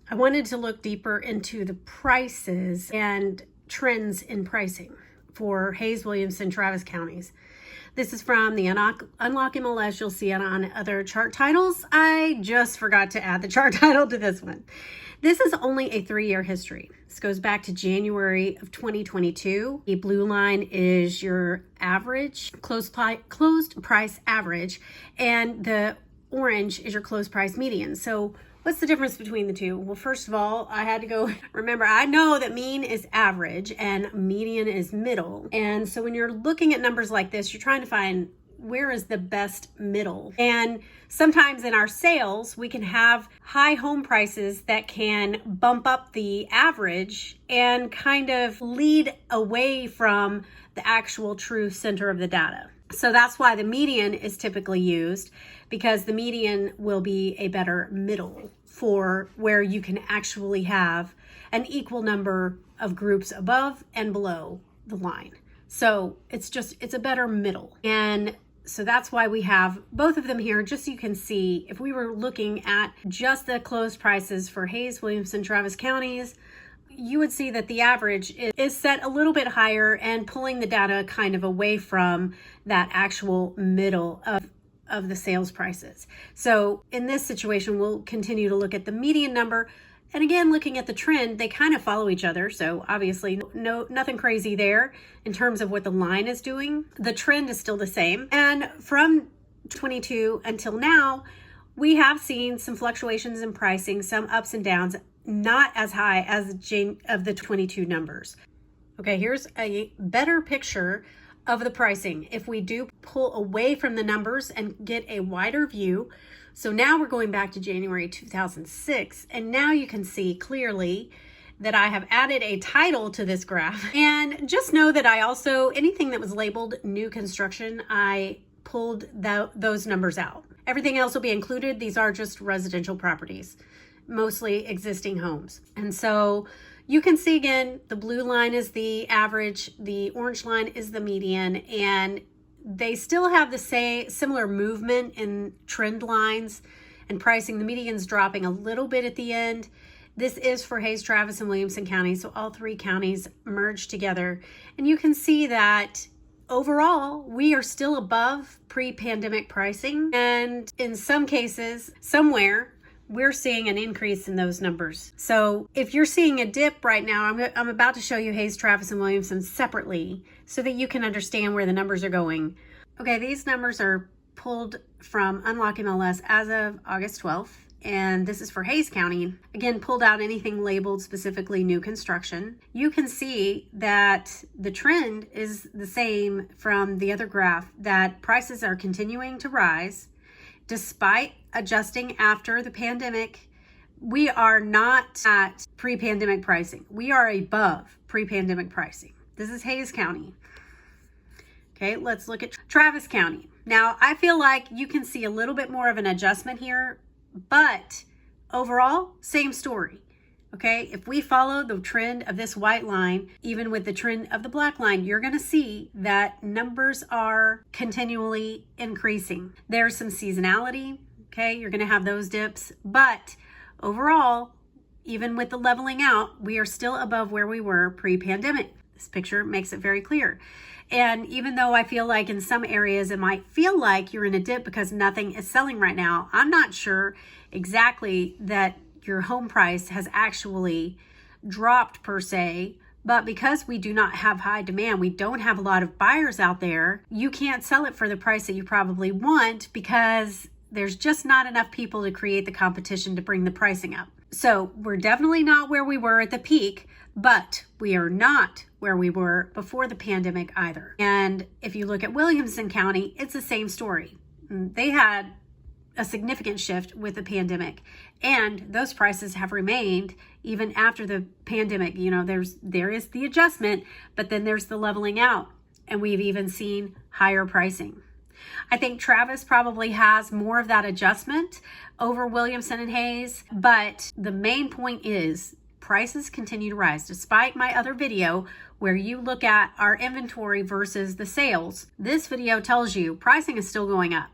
I wanted to look deeper into the prices and trends in pricing for Hays, Williamson, Travis counties. This is from the Unlock MLS. You'll see it on other chart titles. I just forgot to add the chart title to this one. This is only a 3-year history. This goes back to January of 2022. The blue line is your average, closed price average, and the orange is your closed price median. So what's the difference between the two? Well, first of all, I had to go, remember, I know that mean is average and median is middle. And so when you're looking at numbers like this, you're trying to find where is the best middle. And sometimes in our sales, we can have high home prices that can bump up the average and kind of lead away from the actual true center of the data. So that's why the median is typically used, because the median will be a better middle for where you can actually have an equal number of groups above and below the line. So it's a better middle. And so that's why we have both of them here, just so you can see if we were looking at just the closed prices for Hays, Williamson, Travis counties, you would see that the average is set a little bit higher and pulling the data kind of away from that actual middle of the sales prices. So in this situation, we'll continue to look at the median number. And again, looking at the trend, they kind of follow each other. So obviously nothing crazy there in terms of what the line is doing. The trend is still the same. And from 22 until now, we have seen some fluctuations in pricing, some ups and downs, not as high as the 22 numbers. Okay, here's a better picture of the pricing if we do pull away from the numbers and get a wider view. So now we're going back to January 2006, and now you can see clearly that I have added a title to this graph. And just know that I also, anything that was labeled new construction, I pulled those numbers out. Everything else will be included. These are just residential properties, mostly existing homes. And so you can see again, the blue line is the average, the orange line is the median, and they still have the similar movement in trend lines and pricing. The median's dropping a little bit at the end. This is for Hays, Travis, and Williamson counties, so all 3 counties merged together. And you can see that overall, we are still above pre-pandemic pricing. And in some cases, somewhere, we're seeing an increase in those numbers. So if you're seeing a dip right now, I'm about to show you Hays, Travis, and Williamson separately so that you can understand where the numbers are going. Okay, these numbers are pulled from Unlock MLS as of August 12th. And this is for Hays County. Again, pulled out anything labeled specifically new construction. You can see that the trend is the same from the other graph, that prices are continuing to rise. Despite adjusting after the pandemic, we are not at pre-pandemic pricing. We are above pre-pandemic pricing. This is Hays County. Okay, let's look at Travis County. Now, I feel like you can see a little bit more of an adjustment here, but overall, same story. Okay, if we follow the trend of this white line, even with the trend of the black line, you're going to see that numbers are continually increasing. There's some seasonality. Okay, you're going to have those dips, but overall, even with the leveling out, we are still above where we were pre-pandemic. This picture makes it very clear. And even though I feel like in some areas it might feel like you're in a dip because nothing is selling right now, I'm not sure exactly that your home price has actually dropped per se, but because we do not have high demand, we don't have a lot of buyers out there, you can't sell it for the price that you probably want because there's just not enough people to create the competition to bring the pricing up. So we're definitely not where we were at the peak, but we are not where we were before the pandemic either. And if you look at Williamson County, it's the same story. They had a significant shift with the pandemic, and those prices have remained even after the pandemic. You know, there is the adjustment, but then there's the leveling out, and we've even seen higher pricing. I think Travis probably has more of that adjustment over Williamson and Hays, but the main point is prices continue to rise. Despite my other video where you look at our inventory versus the sales, this video tells you pricing is still going up.